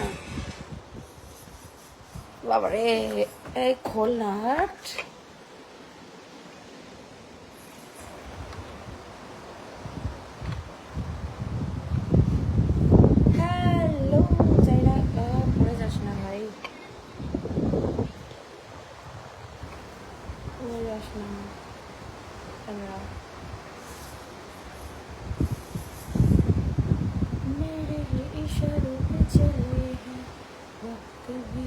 না বাবারে, এই খোল না হাট। হ্যালো, যাই না, পড়ে যাস না ভাই, পড়ে যাস না। ক্যামেরা मेरे ही इशारों पे चले हैं वक्त भी,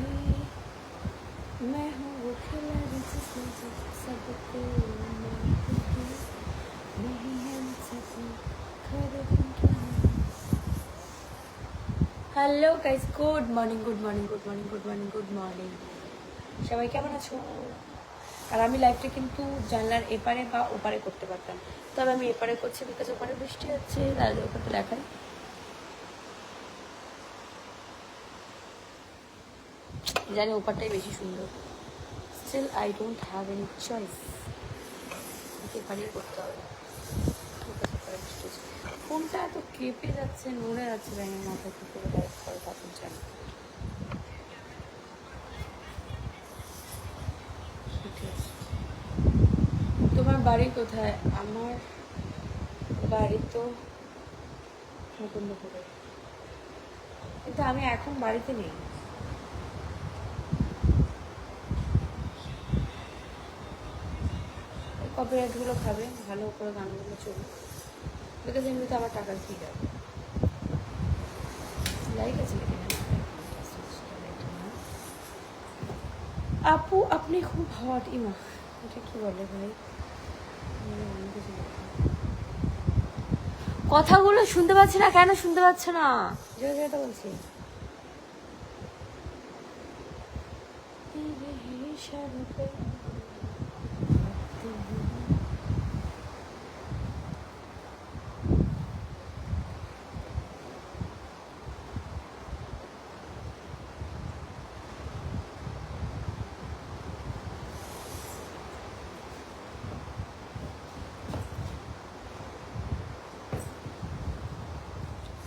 मैं हूँ वो खिलाड़ी जिसने सबको नहीं है मुझसे कोई खबर क्या। Hello guys, good morning, good morning, good morning, good morning, good morning. সবাই কেমন আছো? আর আমি লাইভটা কিন্তু জানলার এপারে বা ওপারে করতে পারতাম, তবে আমি এপারে করছি বিকজ ওপারে বৃষ্টি হচ্ছে। তাহলে ওপারে দেখাই, জানি ওপারটাই বেশি সুন্দর। Still I don't have any choice, এপারেই করতে হবে। ফোনটা এত কেঁপে যাচ্ছে, নড়ে যাচ্ছে, ব্যাঙের মাথা কি করে ডাইরেক্ট করে তখন জানি। তোমার বাড়ি কোথায়? আমার বাড়ি তো মুকুন্দপুরে, কিন্তু আমি এখন বাড়িতে নেই। কপিরাইটগুলো খাবে, ভালো করে গানগুলো চলবে, বিকজ এমনিতে আমার টাকা কি যাবে। লাইক আছে আপু, আপনি খুব হট। ইমা, এটা কি বলে ভাই? কথাগুলো শুনতে পাচ্ছি না কেন? শুনতে পাচ্ছ না? জোরে জোরে তো বলছি।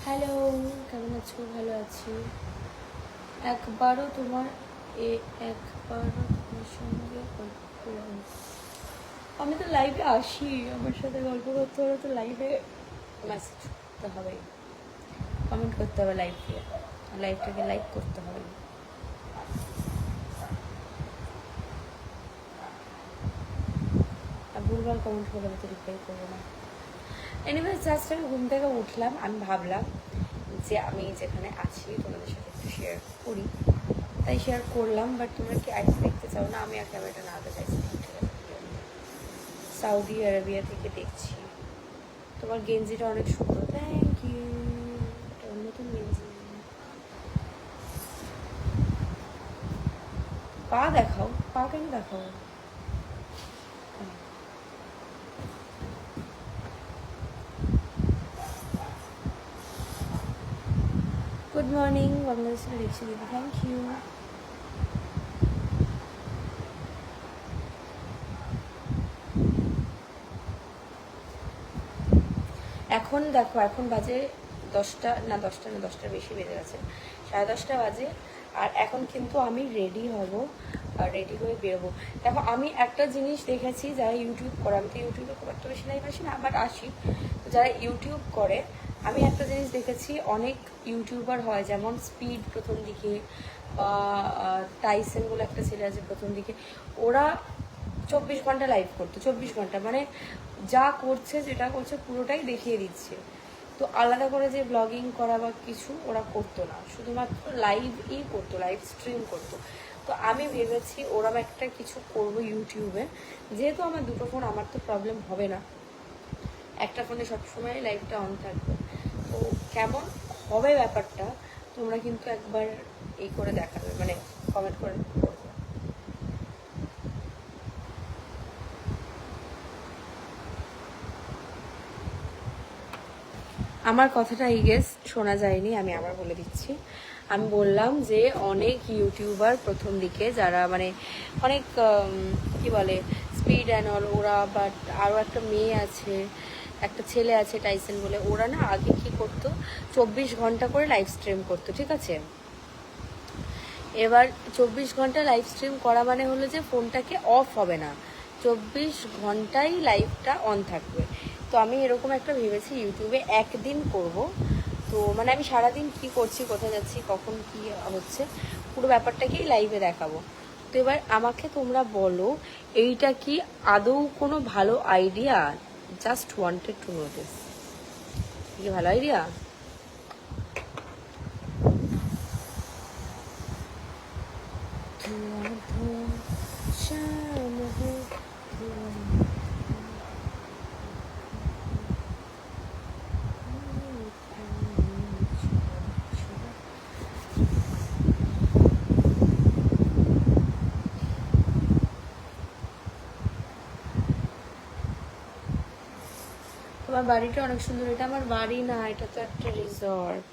হ্যালো, কেমন আছো? ভালো আছি। একবারও তোমার সঙ্গে আমি তো লাইভে আসি, আমার সাথে গল্প করতে হলে তো লাইভে মেসেজ করতে হবে, কমেন্ট করতে হবে, লাইভটাকে লাইক করতে হবে। আর ভুলভাল কমেন্ট করলে আমি তো রিপ্লাই করবো না। এনিওয়ে, জাস্ট আমি ঘুম থেকে উঠলাম, আমি ভাবলাম যে আমি যেখানে আছি তোমাদের সাথে একটু শেয়ার করি, তাই শেয়ার করলাম। বাট তোমরা কি আইস দেখতে চাও না? আমি আর ক্যামেরাটা না আগে চাইছি। সৌদি আরবিয়া থেকে দেখছি। তোমার গেঞ্জিটা অনেক সুন্দর, থ্যাংক ইউ। নতুন গেঞ্জি। পা দেখাও, পা কেন দেখাও? গুড মর্নিং বাংলাদেশের রিক্সি দিদি, থ্যাংক ইউ। এখন দেখো, এখন বাজে 10টা না, 10টার বেশি বেজে গেছে, 10:30 বাজে। আর এখন কিন্তু আমি রেডি হব, আর রেডি হয়ে বেরোবো। দেখো, আমি একটা জিনিস দেখেছি, যারা ইউটিউব করে, আমি তো ইউটিউবে খুব একটা বেশি লাইভ আসি না, বাট আসি, তো যারা ইউটিউব করে, আমি একটা জিনিস দেখেছি, অনেক ইউটিউবার হয়, যেমন স্পিড প্রথম দিকে, বা টাইসন বলে একটা ছেলে আছে প্রথম দিকে, ওরা 24 ঘন্টা লাইভ করতো। 24 ঘন্টা মানে যা করছে, যেটা করছে পুরোটাই দেখিয়ে দিচ্ছে। তো আলাদা করে যে ব্লগিং করা বা কিছু ওরা করতো না, শুধুমাত্র লাইভই করতো, লাইভ স্ট্রিম করতো। তো আমি ভেবেছি ওরম একটা কিছু করব ইউটিউবে, যেহেতু আমার দুটো ফোন, আমার তো প্রবলেম হবে না, একটা ফোনে সবসময় লাইভটা অন থাকবে। তো কেমন হবে ব্যাপারটা তোমরা কিন্তু একবার এই করে দেখাবে, মানে কমেন্ট করে বলবে। আমার কথাটা আই গেস শোনা যায়নি, আমি আবার বলে দিচ্ছি। আমি বললাম যে অনেক ইউটিউবার প্রথম দিকে, যারা মানে অনেক কি বলে স্পিড অ্যান্ড অল, ওরা, বাট আরও একটা মেয়ে আছে, একটা ছেলে আছে টাইসন বলে, ওরা না আগে কি করতো, 24 ঘন্টা করে লাইভ স্ট্রিম করতো, ঠিক আছে? এবার 24 ঘন্টা লাইভ স্ট্রিম করা মানে হলো যে ফোনটাকে অফ হবে না, 24 ঘন্টাই লাইভটা অন থাকবে। তো আমি এরকম একটা ভেবেছি ইউটিউবে একদিন করব। তো মানে আমি সারাদিন কি করছি, কোথায় যাচ্ছি, কখন কি হচ্ছে, পুরো ব্যাপারটাকেই লাইভে দেখাবো। তো এবার আমাকে তোমরা বলো এইটা কি আদৌ কোনো ভালো idea? Just wanted to know this, কি ভালো আইডিয়া? তোমার বাড়িটা অনেক সুন্দর। এটা আমার বাড়ি না, এটা তো একটা রিসর্ট।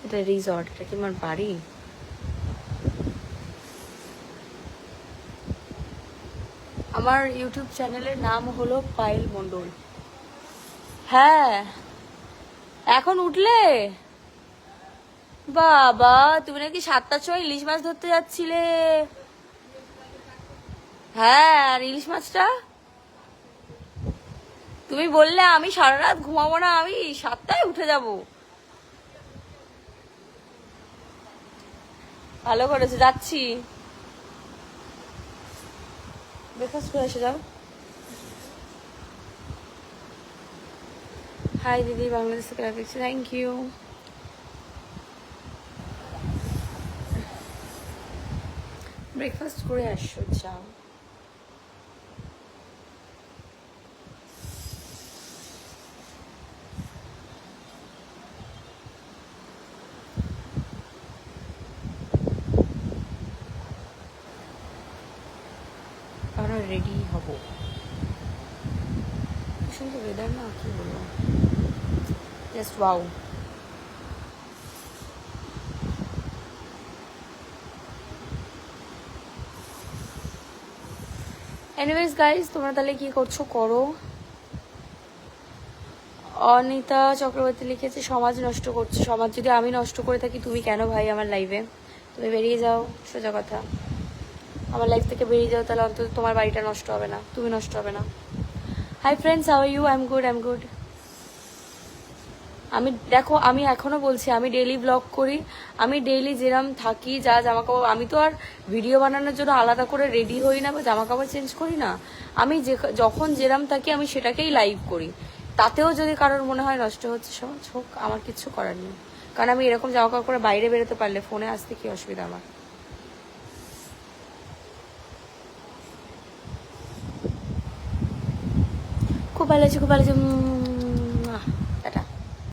এটা রিসর্ট, এটা কি আমার বাড়ি? আমার ইউটিউব চ্যানেলের নাম হলো পায়েল মণ্ডল। হ্যাঁ, এখন উঠলে? বাবা, তুমি নাকি 7টার সময় ইলিশ মাছ ধরতে যাচ্ছিলে? হ্যাঁ, আর ইলিশ মাছটা তুমি বললে আমি সারা রাত ঘুমাবো না, আমি 7টায় উঠে যাব। ভালো করেছে, যাচ্ছি। ব্রেকফাস্ট করে এসে যাও। হাই দিদি, বাংলাদেশ থেকে রাখছি, থ্যাংক ইউ। ব্রেকফাস্ট করে আসো, যাও। আমরা রেডি হব। সুন্দর ওয়েদার না, কি বলবো, জাস্ট ওয়াও। এনিওয়েজ গাইজ, তোমরা তাহলে কি করছো করো। অনিতা চক্রবর্তী লিখেছে সমাজ নষ্ট করছে। সমাজ যদি আমি নষ্ট করে থাকি, তুমি কেন ভাই আমার লাইভে? তুমি বেরিয়ে যাও, সোজা কথা। আমার লাইফ থেকে বেরিয়ে যাও, তাহলে অন্তত তোমার বাড়িটা নষ্ট হবে না, তুমি নষ্ট হবে না। Hi friends, how are you? I am good, I am good. আমি দেখো, আমি এখনো বলছি আমি ডেইলি ব্লগ করি, আমি ডেইলি যেরম থাকি, যা জামা কাপড়, আমি তো আর ভিডিও বানানোর জন্য আলাদা করে রেডি হই না বা জামা কাপড় চেঞ্জ করি না। আমি যখন যেরম থাকি আমি সেটাকেই লাইভ করি। তাতেও যদি কারোর মনে হয় নষ্ট হচ্ছে সমাজ, হোক, আমার কিচ্ছু করার নেই। কারণ আমি এরকম জামা কাপড় করে বাইরে বেরোতে পারলে ফোনে আসতে কি অসুবিধা আমার? খুব ভালো আছে, খুব ভালো আছে।